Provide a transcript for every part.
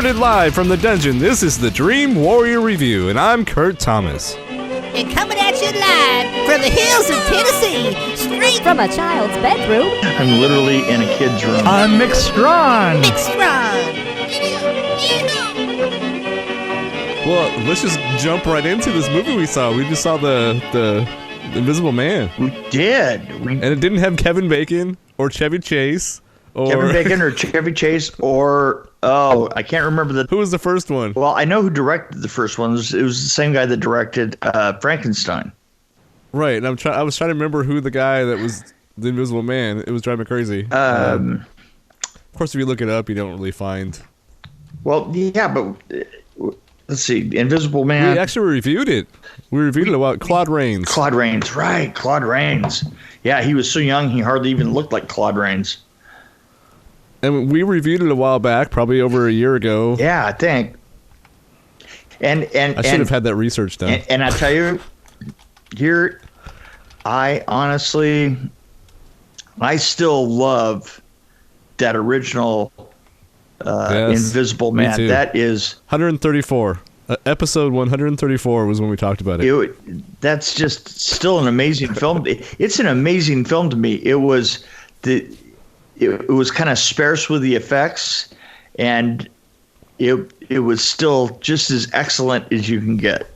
Recorded live from the dungeon, this is the Dream Warrior Review, and I'm Kurt Thomas. And coming at you live from the hills of Tennessee, straight from a child's bedroom. I'm literally in a kid's room. I'm Mick Strawn. Mick Strawn. Well, let's just jump right into this movie we saw. We just saw the Invisible Man. We did. And it didn't have Kevin Bacon or Chevy Chase. Or Kevin Bacon or Chevy Chase or, I can't remember Who was the first one? Well, I know who directed the first one. It was the same guy that directed Frankenstein. Right, and I was trying to remember who the guy that was the Invisible Man. It was driving me crazy. Of course, if you look it up, you don't really find. Well, yeah, but let's see, Invisible Man. We actually reviewed it. We reviewed it about Claude Rains. Claude Rains, right? Claude Rains. Yeah, he was so young, he hardly even looked like Claude Rains. And we reviewed it a while back, probably over a year ago. Yeah, I think. And I should have had that research done. And I tell you, here, I still love that original Invisible Man. Me too. That is 134. Episode 134 was when we talked about it. That's just still an amazing film. It's an amazing film to me. It was kind of sparse with the effects, and it was still just as excellent as you can get.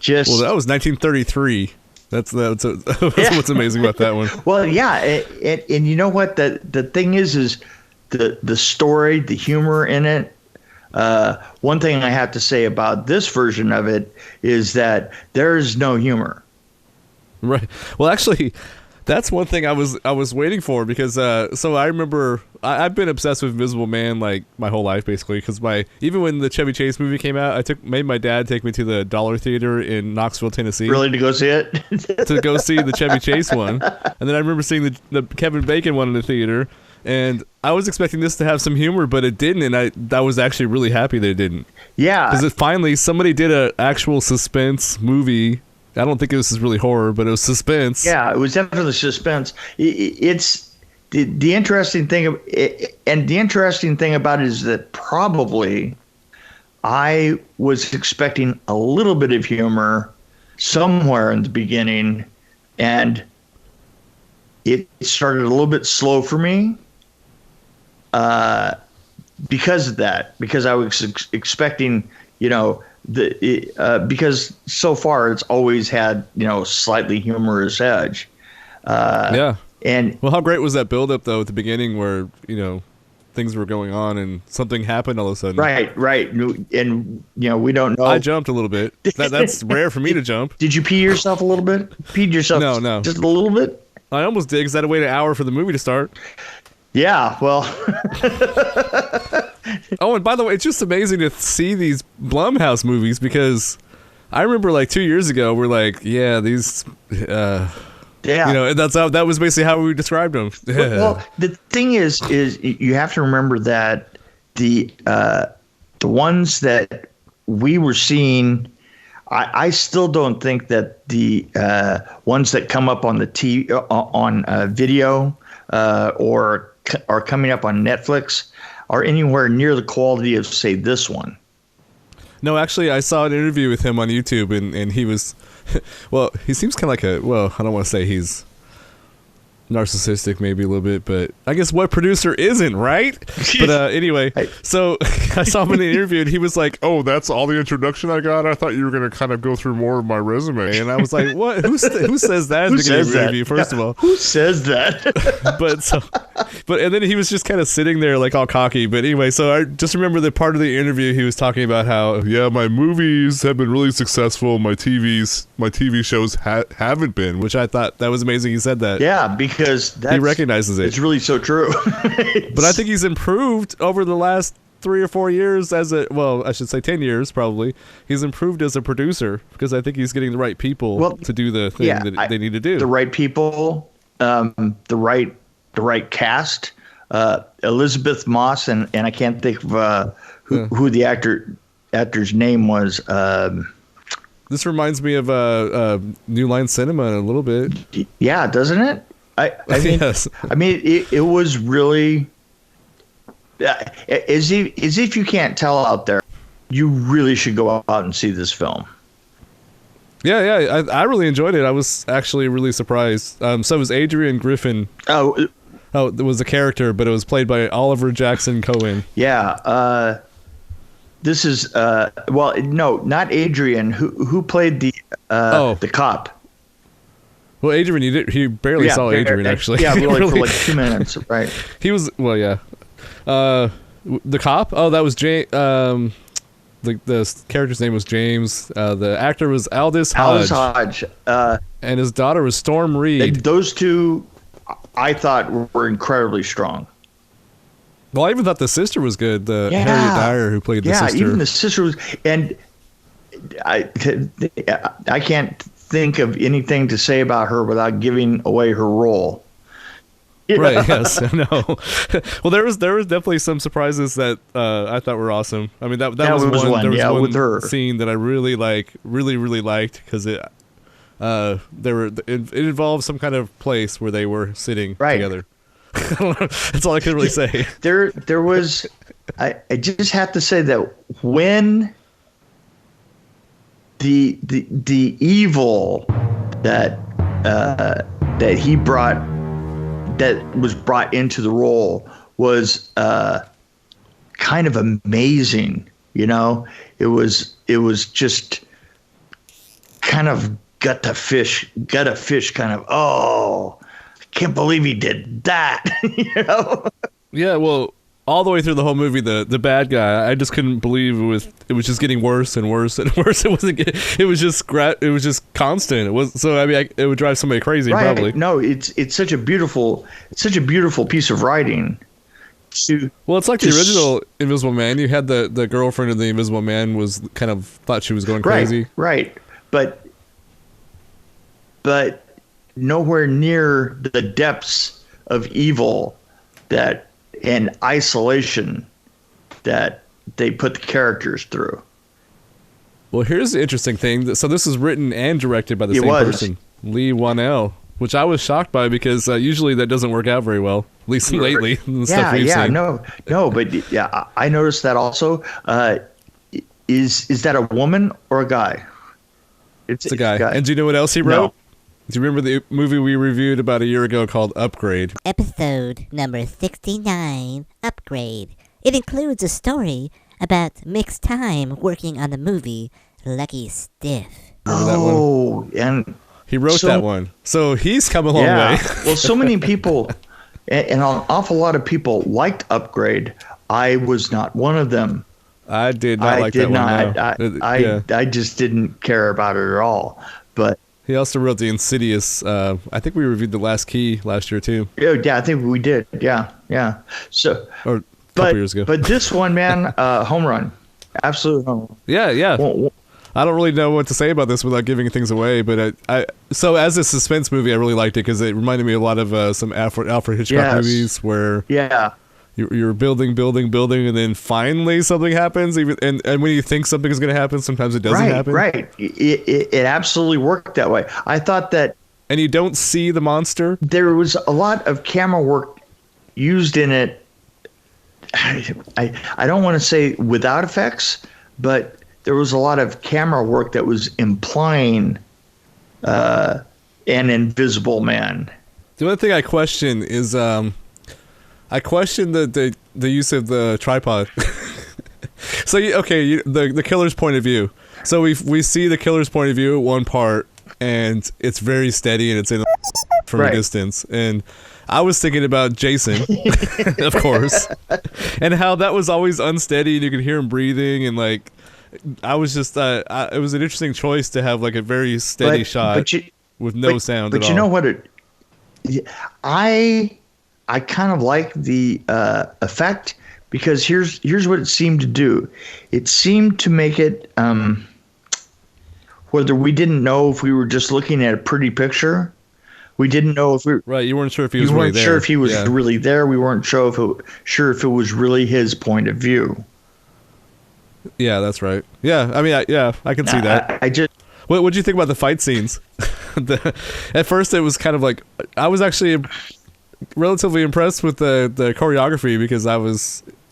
Well, that was 1933. That's what's amazing about that one. Well, yeah, and you know what? The thing is the story, the humor in it. One thing I have to say about this version of it is that there is no humor. Right. Well, actually, that's one thing I was waiting for because so I remember I've been obsessed with Invisible Man like my whole life basically because even when the Chevy Chase movie came out, made my dad take me to the Dollar Theater in Knoxville, Tennessee. Really, to go see it? To go see the Chevy Chase one, and then I remember seeing the Kevin Bacon one in the theater, and I was expecting this to have some humor, but it didn't, and I was actually really happy that it didn't. Yeah, because finally somebody did an actual suspense movie. I don't think it was really horror, but it was suspense. Yeah, it was definitely suspense. It's the interesting thing, and the interesting thing about it is that probably I was expecting a little bit of humor somewhere in the beginning, and it started a little bit slow for me because of that. Because I was expecting, because so far it's always had slightly humorous edge. Yeah. And well, how great was that build up though at the beginning where things were going on and something happened all of a sudden. Right. And we don't know. I jumped a little bit. That's rare for me to jump. Did you pee yourself a little bit? Peed yourself? No. Just a little bit? I almost did because I had to wait an hour for the movie to start. Yeah, well. Oh, and by the way, it's just amazing to see these Blumhouse movies because I remember like 2 years ago, we're like, yeah, these, yeah, that was basically how we described them. Well, the thing is you have to remember that the ones that we were seeing, I still don't think that the ones that come up on the video or are coming up on Netflix are anywhere near the quality of, say, this one. No, actually, I saw an interview with him on YouTube, and he was, well, he seems kind of like I don't want to say he's narcissistic maybe a little bit, but I guess what producer isn't, right? But anyway, so I saw him in the interview and he was like, oh, that's all the introduction I got? I thought you were going to kind of go through more of my resume. And I was like, what? Who says that at the beginning of the interview, first of all? Who says that? And then he was just kind of sitting there like all cocky. But anyway, so I just remember the part of the interview he was talking about how, yeah, my movies have been really successful. My TV shows haven't been, which I thought that was amazing he said that. Yeah, because he recognizes it. It's really so true. But I think he's improved over the last 3 or 4 years I should say 10 years probably. He's improved as a producer because I think he's getting the right people to do the thing that they need to do. The right people, the right cast. Elizabeth Moss and I can't think of who the actor's name was. This reminds me of New Line Cinema in a little bit. Yeah, doesn't it? I mean, yes. I mean, it was really As if you can't tell out there, you really should go out and see this film. Yeah, I really enjoyed it. I was actually really surprised. So was Adrian Griffin. Oh, it was a character, but it was played by Oliver Jackson Cohen. Yeah. This is well, no, not Adrian. Who played the cop? Well, Adrian, he barely saw Adrian actually. Yeah, really, for like 2 minutes, right? He was yeah. The cop. Oh, that was James. The character's name was James. The actor was Aldous Hodge. Aldous Hodge. And his daughter was Storm Reed. Those two, I thought, were incredibly strong. Well, I even thought the sister was good. Harriet Dyer, who played the sister. Yeah, even the sister was. And I can't think of anything to say about her without giving away her role. Right. Yes. No. Well, there was definitely some surprises that I thought were awesome. I mean, that was one. There was one with her scene that I really liked because it involved some kind of place where they were sitting together. That's all I can really say. There was. I just have to say that when the evil that he brought. That was brought into the role was kind of amazing. You know, it was just kind of gut a fish kind of. Oh, I can't believe he did that. You know. Yeah, well, all the way through the whole movie, the bad guy, I just couldn't believe it was just getting worse and worse and worse. It was just constant. It was so. I mean, it would drive somebody crazy. Right. Probably. No, it's such a beautiful piece of writing. Well, it's like the original Invisible Man. You had the girlfriend of the Invisible Man was kind of thought she was going crazy. Right. But nowhere near the depths of evil and isolation that they put the characters through. Well, here's the interesting thing. So this is written and directed by the same person, Lee Wanell, which I was shocked by because usually that doesn't work out very well, at least lately. Stuff we've seen. No, but yeah, I noticed that also. Is that a woman or a guy? It's a guy. And do you know what else he wrote? No. Do you remember the movie we reviewed about a year ago called Upgrade? Episode number 69, Upgrade. It includes a story about Mick's time working on the movie Lucky Stiff. Remember that one? And he wrote that one. So he's come a long way. Well, so many people, and an awful lot of people liked Upgrade. I was not one of them. I did not like that one. I just didn't care about it at all. But he also wrote the Insidious. I think we reviewed The Last Key last year too. Yeah, I think we did. Yeah. So, or a couple years ago. But this one, man, home run, absolute home run. Yeah. Well, I don't really know what to say about this without giving things away. But so as a suspense movie, I really liked it because it reminded me a lot of some Alfred Hitchcock movies where you're building, and then finally something happens. And when you think something is going to happen, sometimes it doesn't happen. Right. It absolutely worked that way. I thought that. And you don't see the monster. There was a lot of camera work used in it. I don't want to say without effects, but there was a lot of camera work that was implying an invisible man. The only thing I question is I question the use of the tripod. So the killer's point of view. So we see the killer's point of view at one part, and it's very steady, and it's in from a distance. And I was thinking about Jason, of course, and how that was always unsteady, and you could hear him breathing, and like I was just it was an interesting choice to have like a very steady shot with no sound. But at you all. know what? I kind of like the effect because here's what it seemed to do. It seemed to make it whether we didn't know if we were just looking at a pretty picture. We didn't know if we were, right. You weren't sure if he was really there. We weren't sure if he was really there. We weren't sure if it was really his point of view. Yeah, that's right. Yeah, I mean, I can see that. I just. What do you think about the fight scenes? At first, it was kind of like I was actually relatively impressed with the choreography because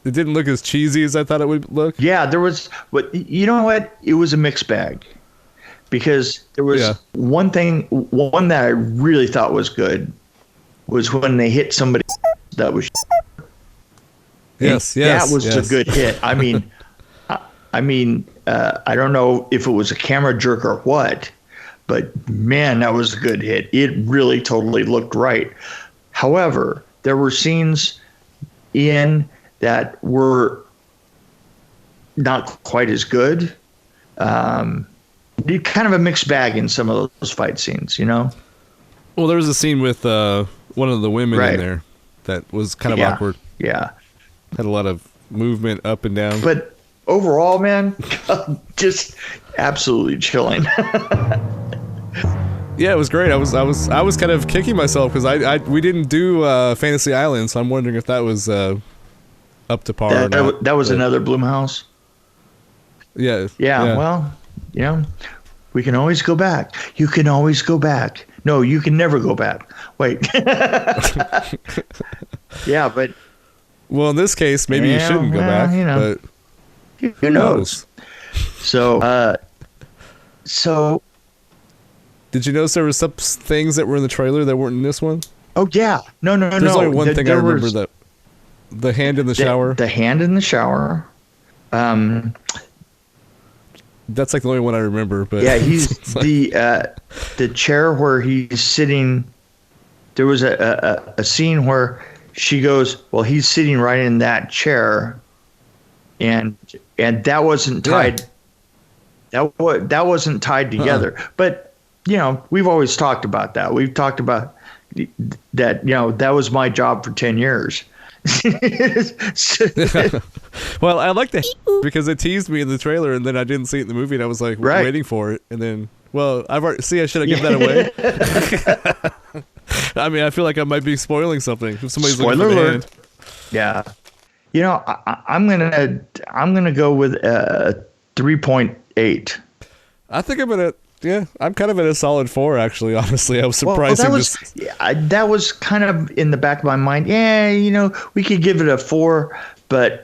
it didn't look as cheesy as I thought it would look. Yeah, there was, but you know what? It was a mixed bag because there was one that I really thought was good was when they hit somebody that was. Yes, that was a good hit. I mean, I don't know if it was a camera jerk or what, but man, that was a good hit. It really totally looked right. However, there were scenes in that were not quite as good. Kind of a mixed bag in some of those fight scenes, you know? Well, there was a scene with one of the women in there that was kind of awkward. Yeah. Had a lot of movement up and down. But overall, man, just absolutely chilling. Yeah, it was great. I was kind of kicking myself because we didn't do Fantasy Island, so I'm wondering if that was up to par. Or not. That was another Blumhouse. Yeah. Well, we can always go back. You can always go back. No, you can never go back. Wait. Yeah, but. Well, in this case, maybe you shouldn't go back. But who knows? So. Did you notice there were some things that were in the trailer that weren't in this one? Oh yeah, no. There's only one thing I remember, that the hand in the shower. The hand in the shower. That's like the only one I remember. But yeah, he's the chair where he's sitting. There was a scene where she goes, "Well, he's sitting right in that chair," and that wasn't tied. Yeah. That wasn't tied together, But. We've always talked about that. We've talked about that, that was my job for 10 years. Well, I like that because it teased me in the trailer and then I didn't see it in the movie and I was like waiting for it. And then, I should have given that away. I mean, I feel like I might be spoiling something if somebody's looking for the hand. Yeah. I'm going to go with 3.8. I think I'm kind of at a solid 4, actually. Honestly, I was surprised. That was kind of in the back of my mind. Yeah, we could give it a 4, but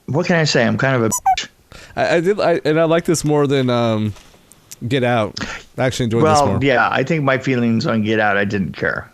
what can I say? I'm kind of a. I like this more than Get Out. I actually enjoyed this more. Well, yeah, I think my feelings on Get Out, I didn't care.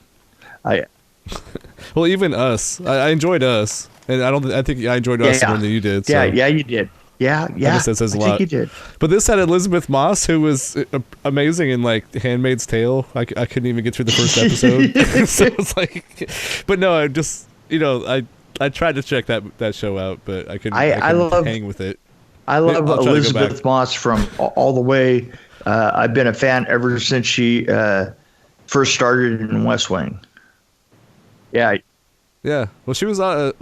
Well, even Us, I enjoyed Us, and I think I enjoyed Us more than you did. So. Yeah, you did. Yeah. I guess that says a lot. I think you did. But this had Elizabeth Moss, who was amazing in like *Handmaid's Tale*. I couldn't even get through the first episode, so it's like. But no, I just I tried to check that show out, but I couldn't. I couldn't hang with it. I love Elizabeth Moss from all the way. I've been a fan ever since she first started in West Wing. Yeah. Yeah. Well, she was in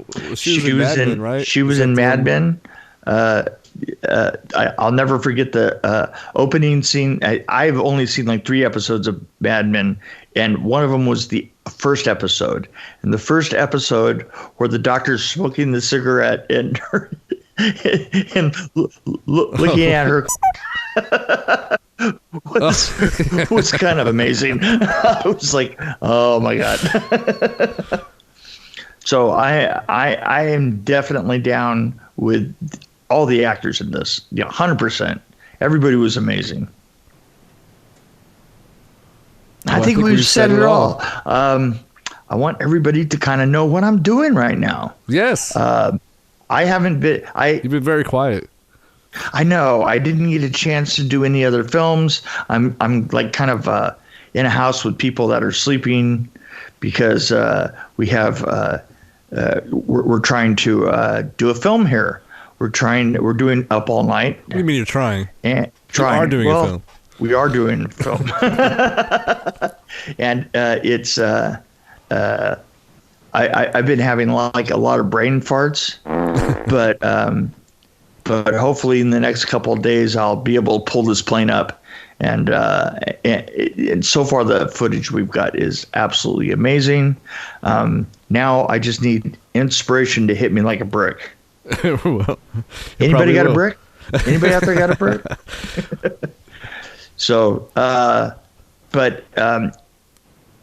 Mad Men, right? She was in Mad Men. I'll never forget the opening scene. I've only seen like 3 episodes of Mad Men, and one of them was the first episode. And the first episode where the doctor's smoking the cigarette and looking at her was kind of amazing. I was like, oh my God. So I am definitely down with all the actors in this. 100%. Everybody was amazing. I think we've said it all. I want everybody to kind of know what I'm doing right now. Yes. I haven't been. You've been very quiet. I know. I didn't get a chance to do any other films. I'm like kind of in a house with people that are sleeping because we have. We're trying to do a film here. We're doing Up All Night. What do you mean you're trying? And you are doing a film. We are doing a film. And it's I've been having like a lot of brain farts, but hopefully in the next couple of days I'll be able to pull this plane up. And so far the footage we've got is absolutely amazing. Now I just need inspiration to hit me like a brick. Well, anybody got a brick? Anybody out there got a brick? So, but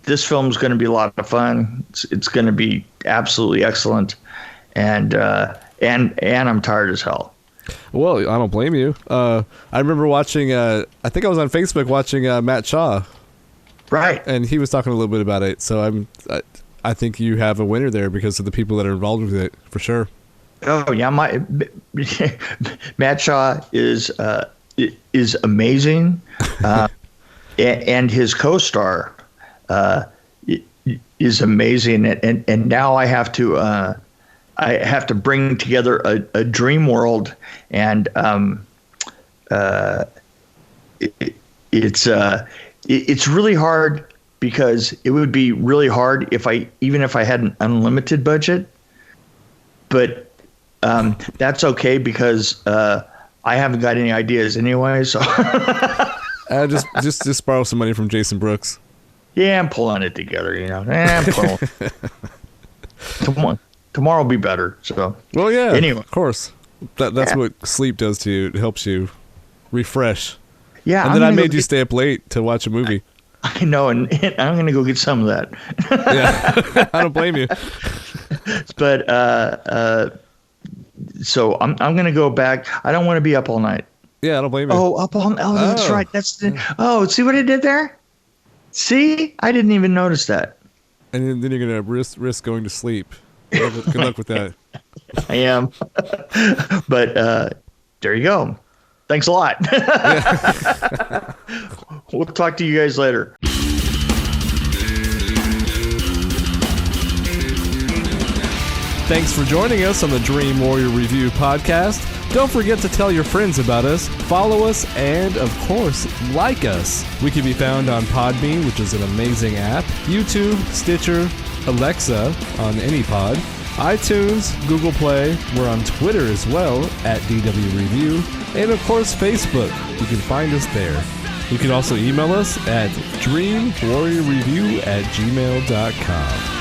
this film is going to be a lot of fun. It's going to be absolutely excellent, and I'm tired as hell. Well, I don't blame you. I remember watching. I think I was on Facebook watching Matt Shaw. Right. And he was talking a little bit about it. So I think you have a winner there because of the people that are involved with it, for sure. Oh yeah, Matt Shaw is amazing, and his co-star is amazing. And now I have to bring together a dream world, and it's really hard because it would be really hard if I had an unlimited budget, but that's okay because I haven't got any ideas anyway. So just borrow some money from Jason Brooks. Yeah, I'm pulling it together. Tomorrow will be better. So well, yeah. Anyway, of course, that's what sleep does to you. It helps you refresh. Yeah, and then I made you stay up late to watch a movie. I know, and I'm going to go get some of that. Yeah, I don't blame you. But so I'm going to go back. I don't want to be up all night. Yeah, I don't blame you. Oh, that's right. See what I did there? See, I didn't even notice that. And then you're going to risk going to sleep. Good luck with that. I am. But there you go. Thanks a lot. We'll talk to you guys later. Thanks for joining us on the Dream Warrior Review podcast. Don't forget to tell your friends about us, follow us, and, of course, like us. We can be found on Podbean, which is an amazing app, YouTube, Stitcher, Alexa on any pod, iTunes, Google Play. We're on Twitter as well, at DW Review, and, of course, Facebook. You can find us there. You can also email us at dreamwarriorreview@gmail.com.